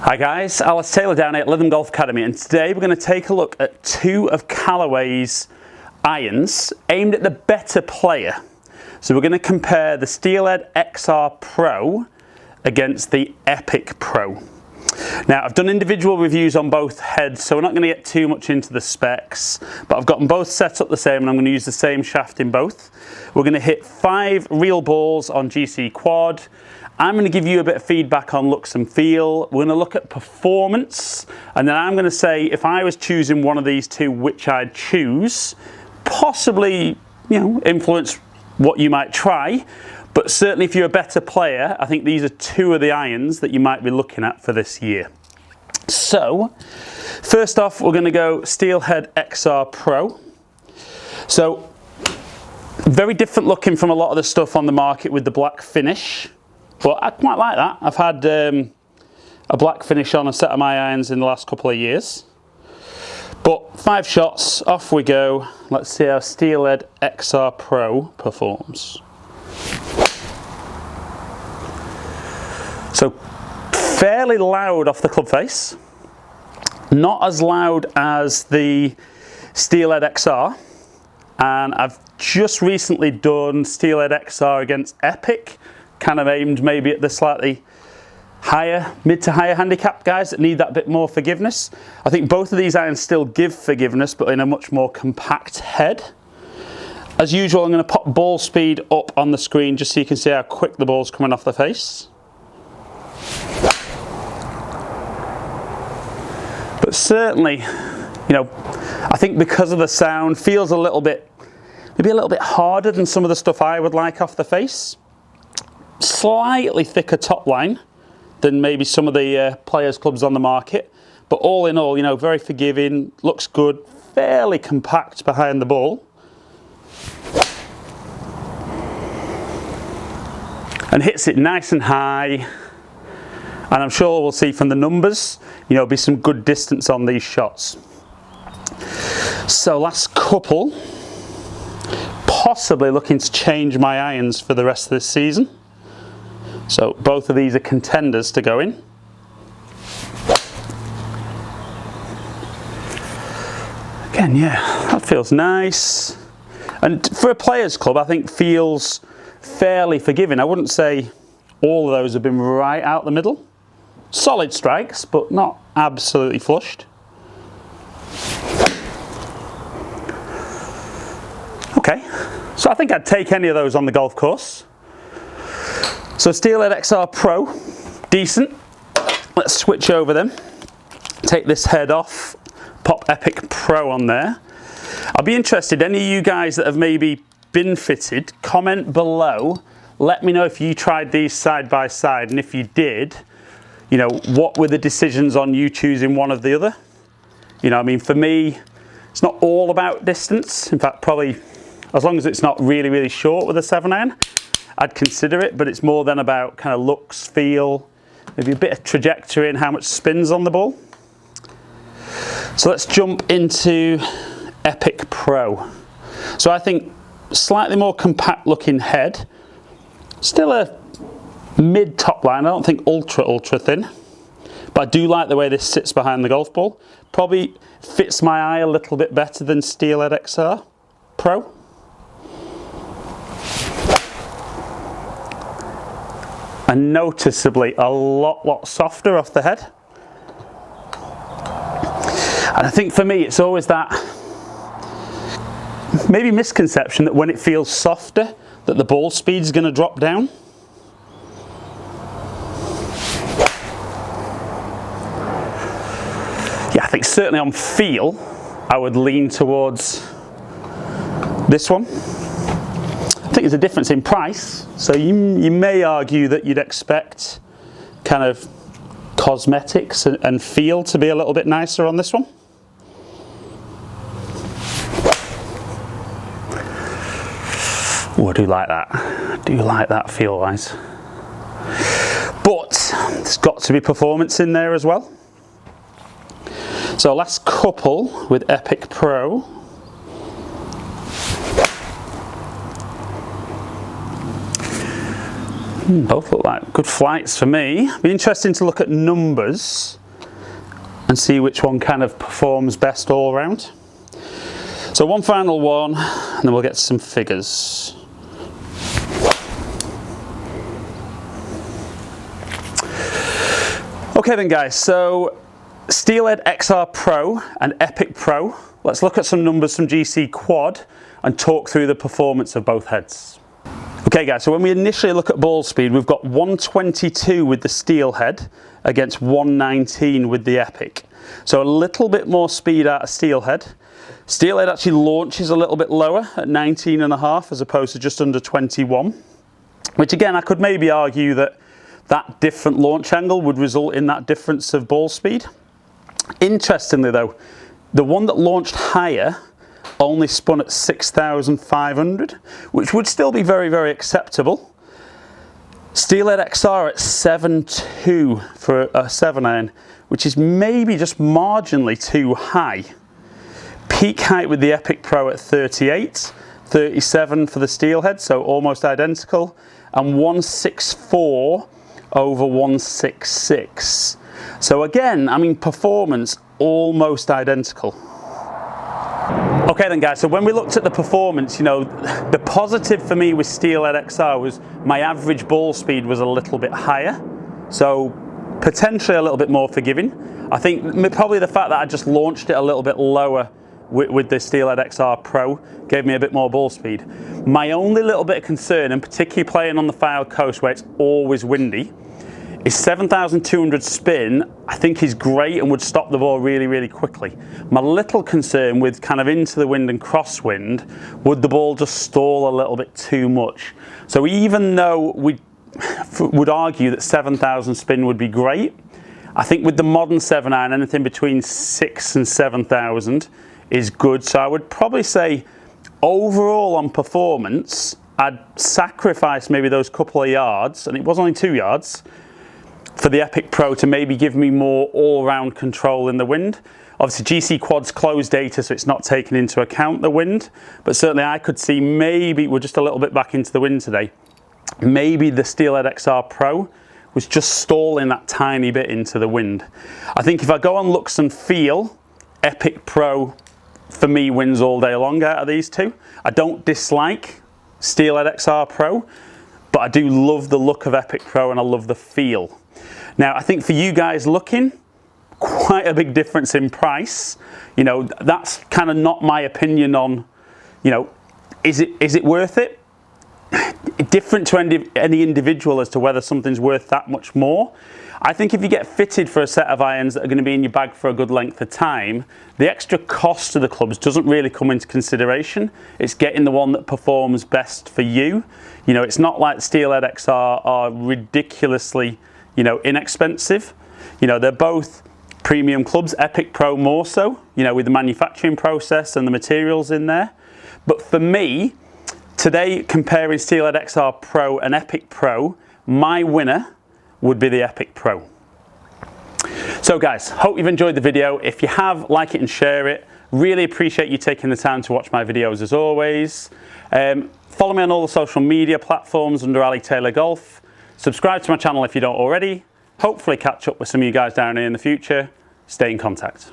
Hi guys, Alex Taylor down here at Lytham Golf Academy, and today we're going to take a look at two of Callaway's irons aimed at the better player. So we're going to compare the Steelhead XR Pro against the Epic Pro. Now I've done individual reviews on both heads, so we're not going to get too much into the specs, but I've got them both set up the same and I'm going to use the same shaft in both. We're going to hit 5 real balls on GC Quad. I'm going to give you a bit of feedback on looks and feel. We're going to look at performance, and then I'm going to say if I was choosing one of these two, which I'd choose. Possibly, influence what you might try, but certainly if you're a better player, I think these are two of the irons that you might be looking at for this year. So, first off, we're going to go Steelhead XR Pro. So, very different looking from a lot of the stuff on the market with the black finish. But I quite like that. I've had a black finish on a set of my irons in the last couple of years. But 5 shots, off we go. Let's see how Steelhead XR Pro performs. So, fairly loud off the club face. Not as loud as the Steelhead XR. And I've just recently done Steelhead XR against Epic. Kind of aimed maybe at the slightly higher, mid to higher handicap guys that need that bit more forgiveness. I think both of these irons still give forgiveness, but in a much more compact head. As usual, I'm going to pop ball speed up on the screen just so you can see how quick the ball's coming off the face. But certainly, I think because of the sound, feels a little bit, maybe a little bit harder than some of the stuff I would like off the face. Slightly thicker top line than maybe some of the players clubs on the market, but all in all, very forgiving, looks good, fairly compact behind the ball, and hits it nice and high. And I'm sure we'll see from the numbers, be some good distance on these shots. So last couple, possibly looking to change my irons for the rest of this season. So both of these are contenders to go in. Again, that feels nice. And for a players club, I think feels fairly forgiving. I wouldn't say all of those have been right out the middle. Solid strikes, but not absolutely flushed. Okay, so I think I'd take any of those on the golf course. So Steelhead XR Pro, decent. Let's switch over them. Take this head off, pop Epic Pro on there. I'll be interested, any of you guys that have maybe been fitted, comment below. Let me know if you tried these side by side, and if you did, what were the decisions on you choosing one or the other? For me, it's not all about distance. In fact, probably as long as it's not really, really short with a 7-iron, I'd consider it, but it's more than about kind of looks, feel, maybe a bit of trajectory and how much spins on the ball. So let's jump into Epic Pro. So I think slightly more compact looking head, still a mid top line. I don't think ultra thin, but I do like the way this sits behind the golf ball. Probably fits my eye a little bit better than Steelhead XR Pro. And noticeably a lot softer off the head. And I think for me it's always that maybe misconception that when it feels softer that the ball speed's going to drop down. I think certainly on feel I would lean towards this one. I think there's a difference in price, so you may argue that you'd expect kind of cosmetics and feel to be a little bit nicer on this one. Oh, I do like that. I do like that feel wise. But there's got to be performance in there as well. So last couple with Epic Pro. Both look like good flights for me. Be interesting to look at numbers and see which one kind of performs best all around. So one final one, and then we'll get some figures. Okay then guys, so Steelhead XR Pro and Epic Pro. Let's look at some numbers from GC Quad and talk through the performance of both heads. Okay guys, so when we initially look at ball speed, we've got 122 with the Steelhead against 119 with the Epic. So a little bit more speed out of Steelhead. Steelhead actually launches a little bit lower at 19.5 as opposed to just under 21, which again I could maybe argue that different launch angle would result in that difference of ball speed. Interestingly though, the one that launched higher only spun at 6,500, which would still be very, very acceptable. Steelhead XR at 7.2 for a 7-iron, which is maybe just marginally too high. Peak height with the Epic Pro at 38, 37 for the Steelhead, so almost identical, and 164 over 166. So again, I mean, performance almost identical. Okay then guys, so when we looked at the performance, you know, the positive for me with Steelhead XR was my average ball speed was a little bit higher, so potentially a little bit more forgiving. I think probably the fact that I just launched it a little bit lower with the Steelhead XR Pro gave me a bit more ball speed. My only little bit of concern, and particularly playing on the Fylde coast where it's always windy, is 7,200 spin, I think is great and would stop the ball really, really quickly. My little concern with kind of into the wind and crosswind, would the ball just stall a little bit too much? So even though we would argue that 7,000 spin would be great, I think with the modern 7-iron, anything between 6,000 and 7,000 is good. So I would probably say overall on performance, I'd sacrifice maybe those couple of yards, and it was only 2 yards, for the Epic Pro to maybe give me more all-round control in the wind. Obviously GC Quad's closed data, so it's not taking into account the wind, but certainly I could see maybe we're just a little bit back into the wind today. Maybe the Steelhead XR Pro was just stalling that tiny bit into the wind. I think if I go on looks and feel, Epic Pro for me wins all day long out of these two. I don't dislike Steelhead XR Pro, but I do love the look of Epic Pro and I love the feel. Now, I think for you guys looking, quite a big difference in price. You know, that's kind of not my opinion on, you know, is it worth it? Different to any individual as to whether something's worth that much more. I think if you get fitted for a set of irons that are going to be in your bag for a good length of time, the extra cost to the clubs doesn't really come into consideration. It's getting the one that performs best for you. You know, it's not like Steelhead XR are ridiculously, you know, inexpensive. You know, they're both premium clubs, Epic Pro more so, you know, with the manufacturing process and the materials in there. But for me, today, comparing Steelhead XR Pro and Epic Pro, my winner would be the Epic Pro. So guys, hope you've enjoyed the video. If you have, like it and share it. Really appreciate you taking the time to watch my videos as always. Follow me on all the social media platforms under Ali Taylor Golf. Subscribe to my channel if you don't already. Hopefully catch up with some of you guys down here in the future. Stay in contact.